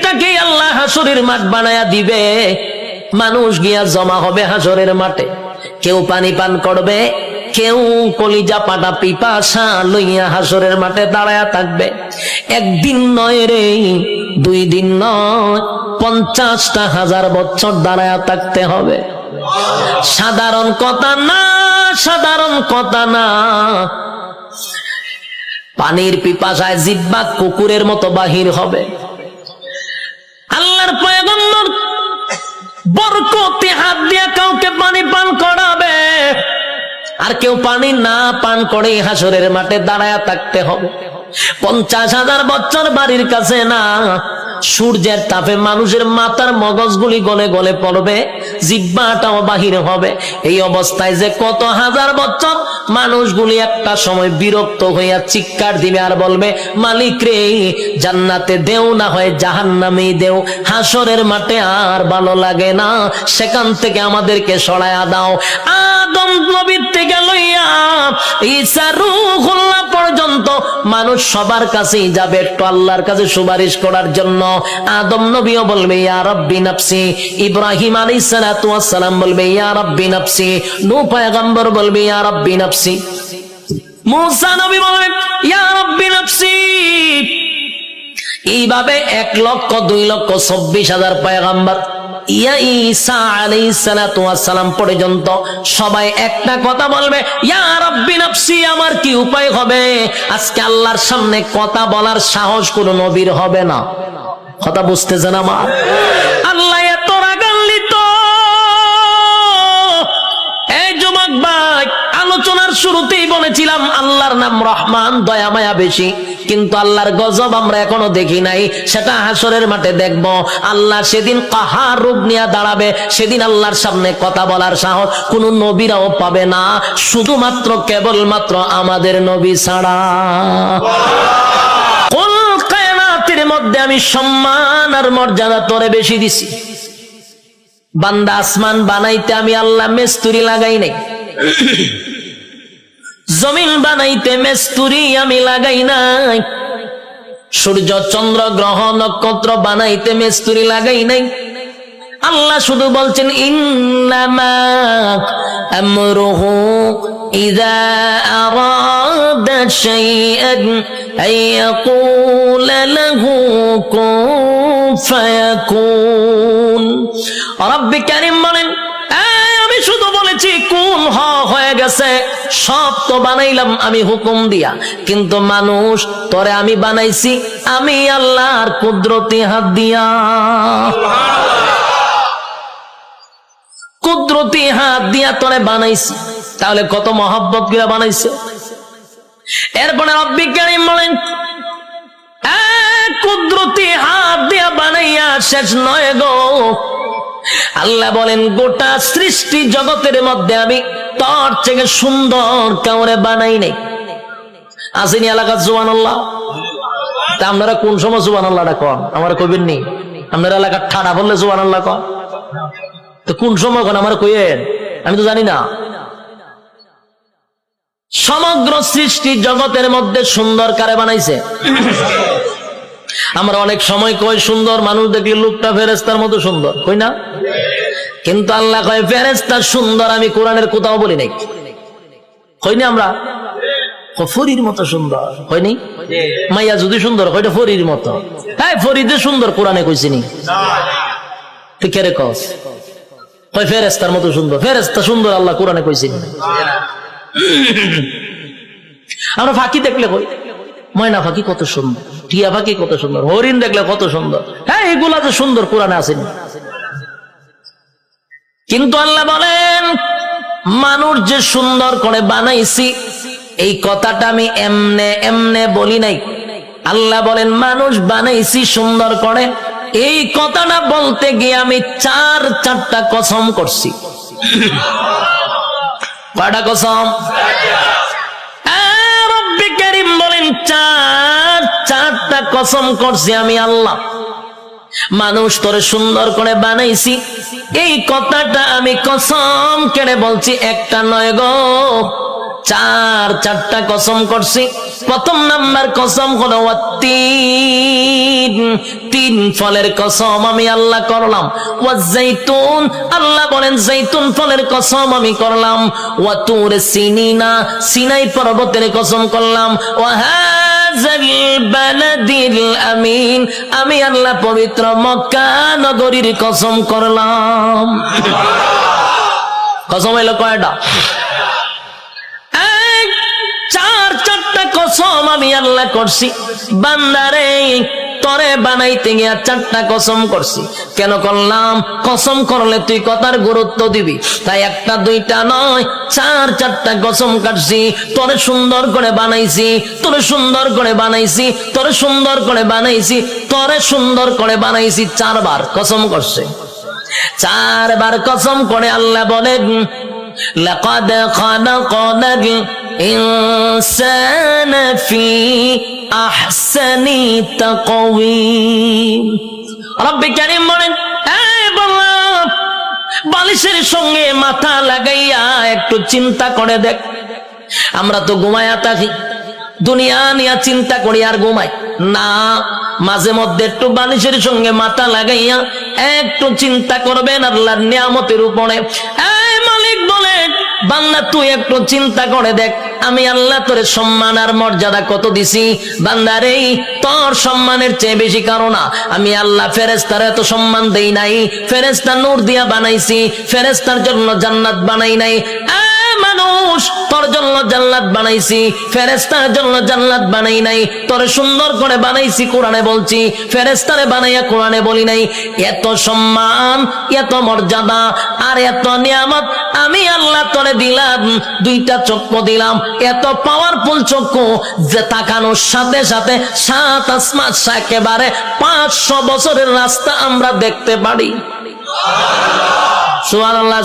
পৃথিবীটাকে আল্লাহ হাসরের মাঠ বানায়া দিবে, মানুষ গিয়া জমা হবে হাসরের মাঠে, কেউ পানি পান করবে, কেউ কলিজা পাটা পিপাসা লইয়া হাসরের মাঠে দাঁড়ায়া থাকবে। একদিন নয় রে, 2 দিন নয়, 50,000 বছর দাঁড়ায়া থাকতে হবে। সাধারণ কথা না, সাধারণ কথা না। পানির পিপাসায় জিহ্বা কুকুরের মতো বাহির হবে। আল্লাহর পয়গম্বর বরকতে হাত দিয়া কাউকে পানি পান করাবে, আর কেউ পানি না পান করে হাসরের মাঠে দাঁড়ায়া থাকতে হবে। 50,000 বছর বাড়ির কাছে না, সূর্যের তাপে মানুষের মাথার মগজগুলি গলে গলে পড়বে, জিহ্বাটাও বাহির হবে। এই অবস্থায় যে কত হাজার বছর মানুষগুলি একটা সময় বিরক্ত হইয়া চিৎকার দিবে আর বলবে, মালিক রে, জান্নাতে দেও না হয় জাহান্নামেই দেও, হাসরের মাঠে আর ভালো লাগে না, সেখান থেকে আমাদেরকে সরায়া দাও। আদম নবীর থেকে লইয়া ঈসা রূহুল্লাহ পর্যন্ত মানুষ সবার কাছেই যাবে একটু আল্লাহর কাছে সুপারিশ করার জন্য। আদম নবীও বলবে ইয়া রাব্বি নাফসি, ইব্রাহিম আলাইহিস সালাতু ওয়াস সালাম বলবে ইয়া রাব্বি নাফসি, নূহ পয়গম্বর বলবে ইয়া রাব্বি নাফসি, মুসা নবী বলবে ইয়া রাব্বি নাফসি। এইভাবে 1,02,24,000 পয়গম্বর ইয়া ঈসা আলাইহিস সালাতু ওয়াস সালাম পর্যন্ত সবাই একটা কথা বলবে, ইয়া রাব্বি নাফসি। আমার কি উপায় হবে? আজকে আল্লাহর সামনে কথা বলার সাহস কোন নবীর হবে না। কথা বুঝতেছেন আমার? আল্লাহ এত রাগান্বিত। এই যুবক ভাই, আলোচনার শুরুতেই বলেছিলাম আল্লাহর নাম রহমান, দয়া মায়া বেশি, কিন্তু আল্লাহর গজব আমরা এখনো দেখি নাই, সেটা হাসরের মাঠে দেখবো। আল্লাহ সেদিন কাহার রূপ নিয়ে দাঁড়াবে, সেদিন আল্লাহর সামনে কথা বলার সাহস কোন নবীরাও পাবে না, শুধুমাত্র কেবলমাত্র আমাদের নবী ছাড়া। মধ্যে আমি সম্মান আর মর্যাদা তোরে বেশি দিছি। বান্দা আসমান বানাইতে আমি আল্লাহ মিস্ত্রি লাগাই নাই, জমিন বানাইতে মিস্ত্রি আমি লাগাই নাই, সূর্য চন্দ্র গ্রহ নক্ষত্র বানাইতে মিস্ত্রি লাগাই নাই। আল্লাহ শুধু বলছেন ইন্নামা আমরুহু ইযা আরাদা শাইআন আইয়াকুলা লাহু কুন ফায়াকুন। রব্বি কারীম বলেন, আমি শুধু বলেছি কুন হয়ে গেছে, সব তো বানাইলাম আমি হুকুম দিয়া, কিন্তু মানুষ তোরে আমি বানাইছি আমি আল্লাহর কুদরতি হাত দিয়া। কুদরতি হাত দিয়া তোরে বানাইছি, তাহলে কত মহব্বত করে বানাইছে। এরপরে রব্বি কারীম বলেন, কুদরতি হাত দিয়া বানাইয়া শেষ নয় গো। আল্লাহ বলেন, গোটা সৃষ্টি জগতের মধ্যে আমি তোর থেকে সুন্দর কাউরে বানাই নাই। আসেনি এলাকার সুবহানাল্লাহ? তা আপনারা কোন সময় সুবহানাল্লাহটা কন? আমার কবির নেই। আপনারা এলাকার ঠাডা বললে সুবহানাল্লাহ কন, তো কোন সময় কন আমার কইয়েন? আমি তো জানি না। সমগ্র সৃষ্টি জগতের মধ্যে সুন্দর কারে বানাইছে? আমরা অনেক সময় কই সুন্দর মানুষ দেখলে লোকটা ফেরেশতার মতো সুন্দর, কই না? কিন্তু আল্লাহ কয় ফেরেশতা সুন্দর আমি কোরআনের কোথাও বলি নাই। কই না আমরা? ফরির মতো সুন্দর হয়নি? মাইয়া যদি সুন্দর হয়তো ফরির মতো। হ্যাঁ, ফরিদের সুন্দর কোরআনে কইছিনি? তুই কে রে কস? কয় ফেরেশতার মতো সুন্দর। ফেরেশতা সুন্দর আল্লাহ কোরআনে কইছিনি? আমরা ফাঁকি দেখলে কই ময়না পাখি কত সুন্দর, টিয়া পাখি কত সুন্দর, হরিণ দেখলে কত সুন্দর। হ্যাঁ, এগুলা তো সুন্দর কোরআনে আসেনি। কিন্তু আল্লাহ বলেন মানুষ যে সুন্দর করে বানাইছি, এই কথাটা আমি এমনে এমনে বলি নাই। আল্লাহ বলেন মানুষ বানাইছি সুন্দর করে, এই কথাটা বলতে গিয়ে আমি 4টা কসম করছি। কয়টা কসম? রব্বি কারীম বলেন 4টা কসম করছি আমি আল্লাহ। মানুষ তোরে সুন্দর করে বানাইছি, এই কথাটা আমি কসম কেড়ে বলছি, একটা নয় গো, চারটা কসম করছি। প্রথম নাম্বার কসম হলো তিন ফলের কসম আমি আল্লাহ করলাম। ওয়াজাইতুন, আল্লাহ বলেন জাইতুন ফলের কসম আমি করলাম। ওয়া তুর সিনিনা, সিনাই পর্বতের কসম করলাম। ওয়া হাযাল বালাদিল আমিন, আমি আল্লাহ পবিত্র মক্কা নগরীর কসম করলাম। কসম হইল কয়টা? চারটা কসম আমি আল্লাহ করছি। বান্দারে তরে বানাইতে গিয়া চারটা কসম করছি। কেন করলাম? কসম করলে তুই কথার গুরুত্ব দিবি, তাই একটা দুইটা নয়, চারটা কসম কাটছি। তোরে সুন্দর করে বানাইছি, তোরে সুন্দর করে বানাইছি, তোরে সুন্দর করে বানাইছি, তোরে সুন্দর করে বানাইছি। 4 বার কসম করছে। 4 বার কসম করে আল্লাহ বলেন লাকাদ খালাকনাল ইনসানা ফি আহসানি তাকওয়িম। রব্বে কারীম বলেন, বালিশের সঙ্গে মাথা লাগাইয়া একটু চিন্তা করে দেখ। আমরা তো ঘুমায়া থাকি, দুনিয়া নিয়ে চিন্তা করি আর ঘুমাই না। মাঝে মধ্যে একটু বালিশের সঙ্গে মাথা লাগাইয়া একটু চিন্তা করবেন আল্লাহর নিয়ামতের উপরে। মালিক বলেন, বান্দা তুই একটু চিন্তা করে দেখ, আমি আল্লাহ তোরে সম্মান আর মর্যাদা কত দিছি। বান্দারে তোর সম্মানের চেয়ে বেশি কারণ না, আমি আল্লাহ ফেরেশতার এত সম্মান দেই নাই। ফেরেশতা নূর দিয়া বানাইছি, ফেরেশতার জন্য জান্নাত বানাই নাই। মানুষ, তোর জন্য জান্নাত বানাইছি, ফেরেশতার জন্য জান্নাত বানাই নাই। তোরে সুন্দর করে বানাইছি কোরআনে বলছি, ফেরেশতারে বানাইয়া কোরআনে বলি নাই। এত সম্মান, এত মর্যাদা আর এত নিয়ামত আমি আল্লাহ তোরে দিলাম। 2টা চক্ষু দিলাম, এত পাওয়ারফুল চক্ষু যে তাকানোর সাথে সাথে 7 আসমান, একেবারে 500 বছরের রাস্তা আমরা দেখতে পারি। সুবহানাল্লাহ।